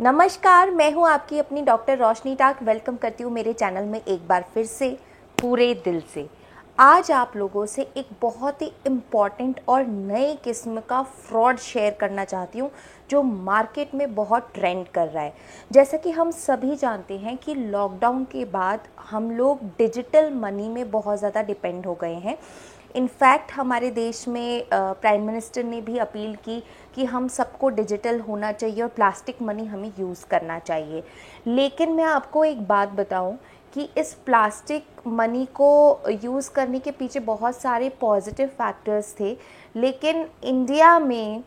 नमस्कार, मैं हूं आपकी अपनी डॉक्टर रोशनी टाक। वेलकम करती हूं मेरे चैनल में एक बार फिर से पूरे दिल से। आज आप लोगों से एक बहुत ही इम्पॉर्टेंट और नए किस्म का फ्रॉड शेयर करना चाहती हूं जो मार्केट में बहुत ट्रेंड कर रहा है। जैसा कि हम सभी जानते हैं कि लॉकडाउन के बाद हम लोग डिजिटल मनी में बहुत ज़्यादा डिपेंड हो गए हैं। इनफैक्ट हमारे देश में प्राइम मिनिस्टर ने भी अपील की कि हम सबको डिजिटल होना चाहिए और प्लास्टिक मनी हमें यूज़ करना चाहिए। लेकिन मैं आपको एक बात बताऊं कि इस प्लास्टिक मनी को यूज़ करने के पीछे बहुत सारे पॉजिटिव फैक्टर्स थे, लेकिन इंडिया में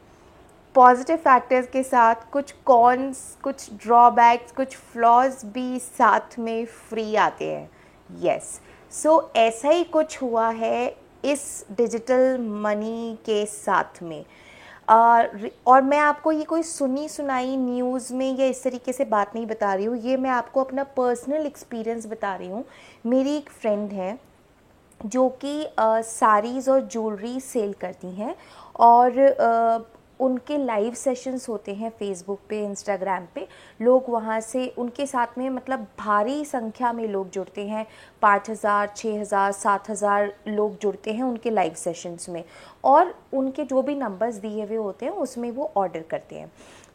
पॉजिटिव फैक्टर्स के साथ कुछ कॉन्स, कुछ ड्रॉबैक्स, कुछ फ्लॉज भी साथ में फ्री आते हैं। यस, सो ऐसा ही कुछ हुआ है इस डिजिटल मनी के साथ में। और मैं आपको ये कोई सुनी सुनाई न्यूज़ में या इस तरीके से बात नहीं बता रही हूँ, ये मैं आपको अपना पर्सनल एक्सपीरियंस बता रही हूँ। मेरी एक फ्रेंड है जो कि साड़ीज़ और ज्वेलरी सेल करती हैं और उनके लाइव सेशंस होते हैं फेसबुक पे, इंस्टाग्राम पे। लोग वहाँ से उनके साथ में मतलब भारी संख्या में लोग जुड़ते हैं। 5,000, 6,000, 7,000 लोग जुड़ते हैं उनके लाइव सेशंस में और उनके जो भी नंबर्स दिए हुए होते हैं उसमें वो ऑर्डर करते हैं।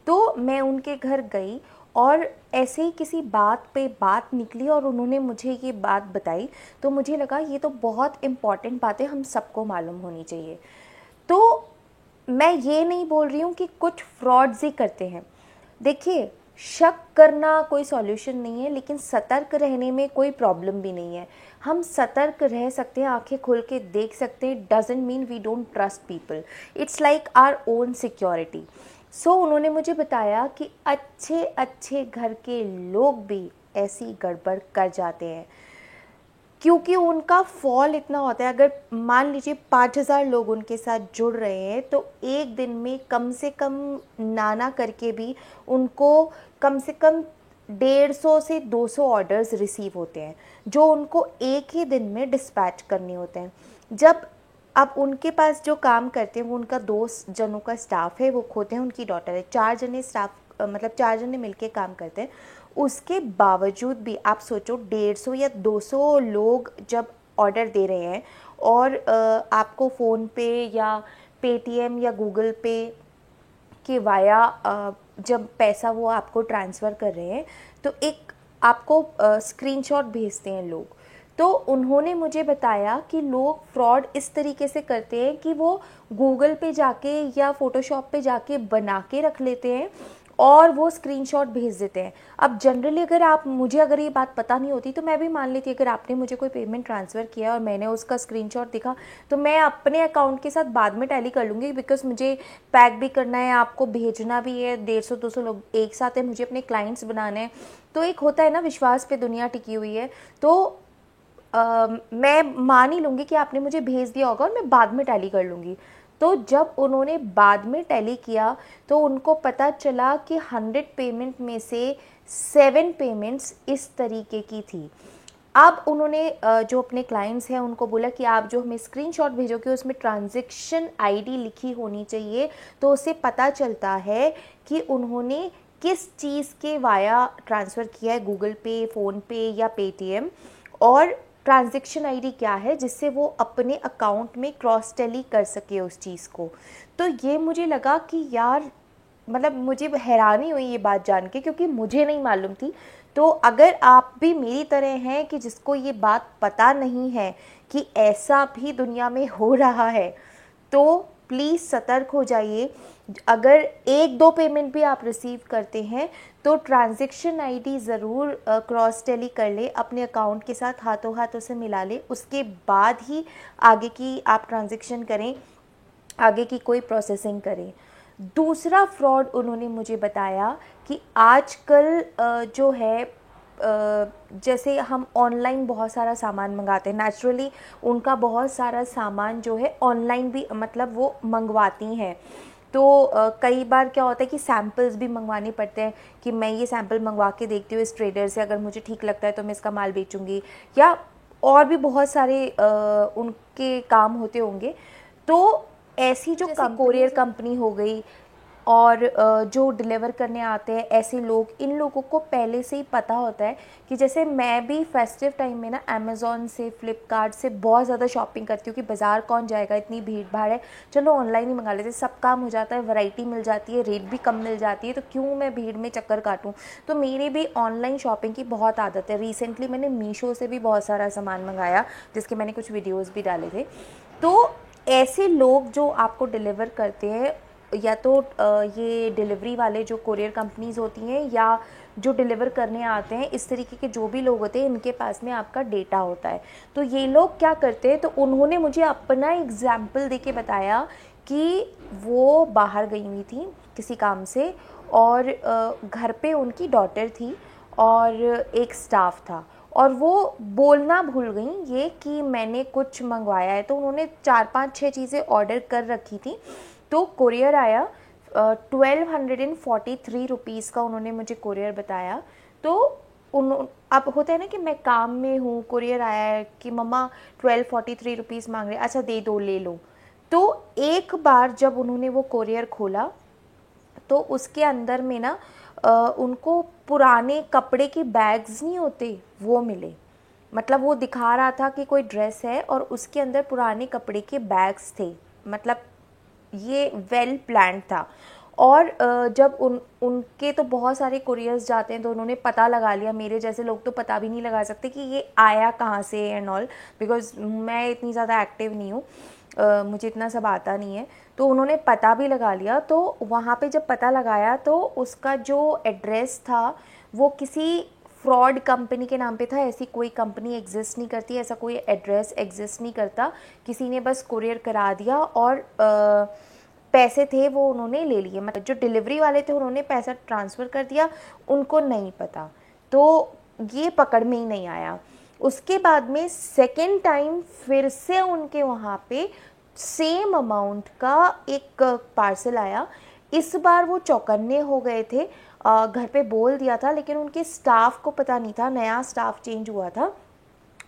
तो मैं उनके घर गई और ऐसे ही किसी बात पे बात निकली और उन्होंने मुझे ये बात बताई, तो मुझे लगा ये तो बहुत इम्पॉर्टेंट बात है, हम सबको मालूम होनी चाहिए। तो मैं ये नहीं बोल रही हूँ कि कुछ फ्रॉड्स ही करते हैं। देखिए, शक करना कोई सॉल्यूशन नहीं है, लेकिन सतर्क रहने में कोई प्रॉब्लम भी नहीं है। हम सतर्क रह सकते हैं, आंखें खोल के देख सकते हैं। Doesn't mean we don't trust people, it's like our own security. So उन्होंने मुझे बताया कि अच्छे अच्छे घर के लोग भी ऐसी गड़बड़ कर जाते हैं क्योंकि उनका फॉल इतना होता है। अगर मान लीजिए 5,000 लोग उनके साथ जुड़ रहे हैं तो एक दिन में कम से कम नाना करके भी उनको कम से कम 150 से 200 ऑर्डर्स रिसीव होते हैं जो उनको एक ही दिन में डिस्पैच करने होते हैं। जब अब उनके पास जो काम करते हैं वो उनका 2 जनों का स्टाफ है, वो खोते हैं उनकी डॉटर है, 4 जने स्टाफ मतलब 4 जने मिलके काम करते हैं। उसके बावजूद भी आप सोचो 150 या 200 लोग जब ऑर्डर दे रहे हैं और आपको फ़ोन पे या पेटीएम या गूगल पे के वाया जब पैसा वो आपको ट्रांसफ़र कर रहे हैं तो एक आपको स्क्रीनशॉट भेजते हैं लोग। तो उन्होंने मुझे बताया कि लोग फ्रॉड इस तरीके से करते हैं कि वो गूगल पे जाके या फ़ोटोशॉप पे जाके बना के रख लेते हैं और वो स्क्रीनशॉट भेज देते हैं। अब जनरली अगर ये बात पता नहीं होती तो मैं भी मान लेती, अगर आपने मुझे कोई पेमेंट ट्रांसफ़र किया और मैंने उसका स्क्रीनशॉट दिखा तो मैं अपने अकाउंट के साथ बाद में टैली कर लूँगी, बिकॉज मुझे पैक भी करना है, आपको भेजना भी है। 150-200 लोग एक साथ हैं, मुझे अपने क्लाइंट्स बनाने हैं। तो एक होता है ना, विश्वास पे दुनिया टिकी हुई है। तो मैं मान ही लूँगी कि आपने मुझे भेज दिया होगा और मैं बाद में टैली कर लूँगी। तो जब उन्होंने बाद में टैली किया तो उनको पता चला कि 100 पेमेंट में से 7 पेमेंट्स इस तरीके की थी। अब उन्होंने जो अपने क्लाइंट्स हैं उनको बोला कि आप जो हमें स्क्रीनशॉट भेजोगे उसमें ट्रांजैक्शन आईडी लिखी होनी चाहिए, तो उससे पता चलता है कि उन्होंने किस चीज़ के वाया ट्रांसफ़र किया है, गूगल पे, फ़ोन पे या पेटीएम, और ट्रांजैक्शन आईडी क्या है जिससे वो अपने अकाउंट में क्रॉस टैली कर सके उस चीज़ को। तो ये मुझे लगा कि यार, मतलब मुझे हैरानी हुई ये बात जान के क्योंकि मुझे नहीं मालूम थी। तो अगर आप भी मेरी तरह हैं कि जिसको ये बात पता नहीं है कि ऐसा भी दुनिया में हो रहा है, तो प्लीज़ सतर्क हो जाइए। अगर 1-2 पेमेंट भी आप रिसीव करते हैं तो ट्रांजैक्शन आईडी ज़रूर क्रॉस टैली कर ले, अपने अकाउंट के साथ हाथों हाथ उसे मिला ले, उसके बाद ही आगे की आप ट्रांजैक्शन करें, आगे की कोई प्रोसेसिंग करें। दूसरा फ्रॉड उन्होंने मुझे बताया कि आजकल जो है जैसे हम ऑनलाइन बहुत सारा सामान मंगाते हैं, नेचुरली उनका बहुत सारा सामान जो है ऑनलाइन भी मतलब वो मंगवाती हैं। तो कई बार क्या होता है कि सैम्पल्स भी मंगवाने पड़ते हैं कि मैं ये सैम्पल मंगवा के देखती हूँ इस ट्रेडर से, अगर मुझे ठीक लगता है तो मैं इसका माल बेचूंगी, या और भी बहुत सारे उनके काम होते होंगे। तो ऐसी जो कोरियर कंपनी हो गई, और जो डिलीवर करने आते हैं ऐसे लोग, इन लोगों को पहले से ही पता होता है कि जैसे मैं भी फेस्टिव टाइम में ना अमेज़ॉन से, फ्लिपकार्ट से बहुत ज़्यादा शॉपिंग करती हूँ कि बाज़ार कौन जाएगा, इतनी भीड़ भाड़ है, चलो ऑनलाइन ही मंगा लेते, सब काम हो जाता है, वैरायटी मिल जाती है, रेट भी कम मिल जाती है, तो क्यों मैं भीड़ में चक्कर काटूँ। तो मेरी भी ऑनलाइन शॉपिंग की बहुत आदत है। रिसेंटली मैंने मीशो से भी बहुत सारा सामान मंगाया, जिसके मैंने कुछ वीडियोज़ भी डाले थे। तो ऐसे लोग जो आपको डिलीवर करते हैं, या तो ये डिलीवरी वाले जो कोरियर कंपनीज़ होती हैं, या जो डिलीवर करने आते हैं, इस तरीके के जो भी लोग होते हैं, इनके पास में आपका डेटा होता है। तो ये लोग क्या करते हैं, तो उन्होंने मुझे अपना एग्जाम्पल दे के बताया कि वो बाहर गई हुई थी किसी काम से, और घर पे उनकी डॉटर थी और एक स्टाफ था, और वो बोलना भूल गई ये कि मैंने कुछ मंगवाया है। तो उन्होंने 4-5-6 चीज़ें ऑर्डर कर रखी थी। तो कोरियर आया 1243 रुपीज़ का, उन्होंने मुझे कोरियर बताया। तो अब होता है ना कि मैं काम में हूँ, कोरियर आया है कि मम्मा 1243 रुपीज़ मांग रहे, अच्छा दे दो, ले लो। तो एक बार जब उन्होंने वो कोरियर खोला तो उसके अंदर में ना उनको पुराने कपड़े के बैग्स नहीं होते, वो मिले। मतलब वो दिखा रहा था कि कोई ड्रेस है और उसके अंदर पुराने कपड़े के बैग्स थे। मतलब ये वेल प्लान्ड था। और जब उनके तो बहुत सारे कुरियर्स जाते हैं, तो उन्होंने पता लगा लिया। मेरे जैसे लोग तो पता भी नहीं लगा सकते कि ये आया कहाँ से एंड ऑल, बिकॉज़ मैं इतनी ज़्यादा एक्टिव नहीं हूँ, मुझे इतना सब आता नहीं है। तो उन्होंने पता भी लगा लिया। तो वहाँ पे जब पता लगाया तो उसका जो एड्रेस था वो किसी फ्रॉड कंपनी के नाम पे था। ऐसी कोई कंपनी एग्जिस्ट नहीं करती, ऐसा कोई एड्रेस एग्जिस्ट नहीं करता। किसी ने बस कुरियर करा दिया और पैसे थे वो उन्होंने ले लिए। मतलब जो डिलीवरी वाले थे उन्होंने पैसा ट्रांसफ़र कर दिया, उनको नहीं पता, तो ये पकड़ में ही नहीं आया। उसके बाद में सेकेंड टाइम फिर से उनके वहाँ पे सेम अमाउंट का एक पार्सल आया। इस बार वो चौकन्ने हो गए थे। घर पे बोल दिया था, लेकिन उनके स्टाफ को पता नहीं था, नया स्टाफ चेंज हुआ था।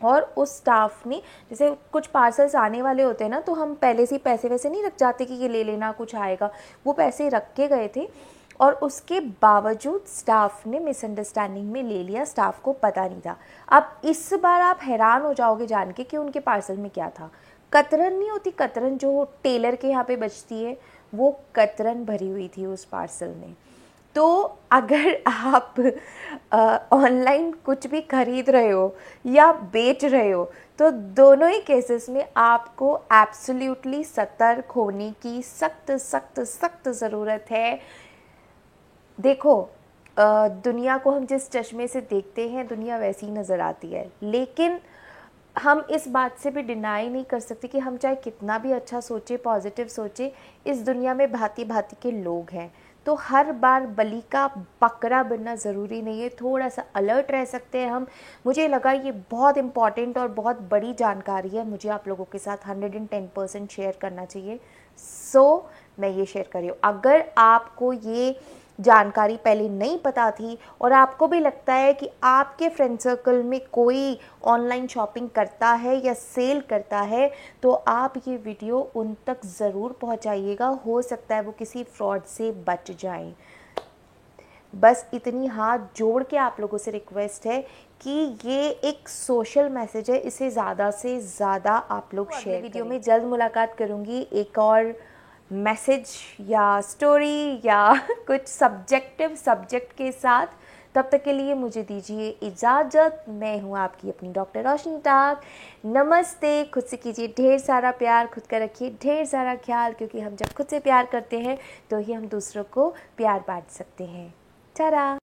और उस स्टाफ ने, जैसे कुछ पार्सल्स आने वाले होते हैं ना, तो हम पहले से ही पैसे वैसे नहीं रख जाते कि ये ले लेना, कुछ आएगा, वो पैसे रख के गए थे। और उसके बावजूद स्टाफ ने मिसअंडरस्टैंडिंग में ले लिया, स्टाफ को पता नहीं था। अब इस बार आप हैरान हो जाओगे जान के कि उनके पार्सल में क्या था। कतरन नहीं होती, कतरन जो टेलर के यहाँ पे बचती है, वो कतरन भरी हुई थी उस पार्सल में। तो अगर आप ऑनलाइन कुछ भी खरीद रहे हो या बेच रहे हो, तो दोनों ही केसेस में आपको एब्सोल्युटली सतर्क होने की सख्त सख्त सख्त ज़रूरत है। देखो, दुनिया को हम जिस चश्मे से देखते हैं, दुनिया वैसी ही नज़र आती है, लेकिन हम इस बात से भी डिनाई नहीं कर सकते कि हम चाहे कितना भी अच्छा सोचे, पॉजिटिव सोचे, इस दुनिया में भांति भांति के लोग हैं। तो हर बार बलि का बकरा बनना ज़रूरी नहीं है, थोड़ा सा अलर्ट रह सकते हैं हम। मुझे लगा ये बहुत इम्पॉर्टेंट और बहुत बड़ी जानकारी है, मुझे आप लोगों के साथ 110% शेयर करना चाहिए। मैं ये शेयर कर रही हूँ। अगर आपको ये जानकारी पहले नहीं पता थी और आपको भी लगता है कि आपके फ्रेंड सर्कल में कोई ऑनलाइन शॉपिंग करता है या सेल करता है, तो आप ये वीडियो उन तक ज़रूर पहुंचाइएगा। हो सकता है वो किसी फ्रॉड से बच जाएं। बस इतनी हाथ जोड़ के आप लोगों से रिक्वेस्ट है कि ये एक सोशल मैसेज है, इसे ज़्यादा से ज़्यादा आप लोग शेयर। वीडियो में जल्द मुलाकात करूँगी एक और मैसेज या स्टोरी या कुछ सब्जेक्ट के साथ। तब तक के लिए मुझे दीजिए इजाज़त। मैं हूँ आपकी अपनी डॉक्टर रोशनी टाक। नमस्ते। खुद से कीजिए ढेर सारा प्यार, खुद का रखिए ढेर सारा ख्याल, क्योंकि हम जब खुद से प्यार करते हैं तो ही हम दूसरों को प्यार बांट सकते हैं। टाटा।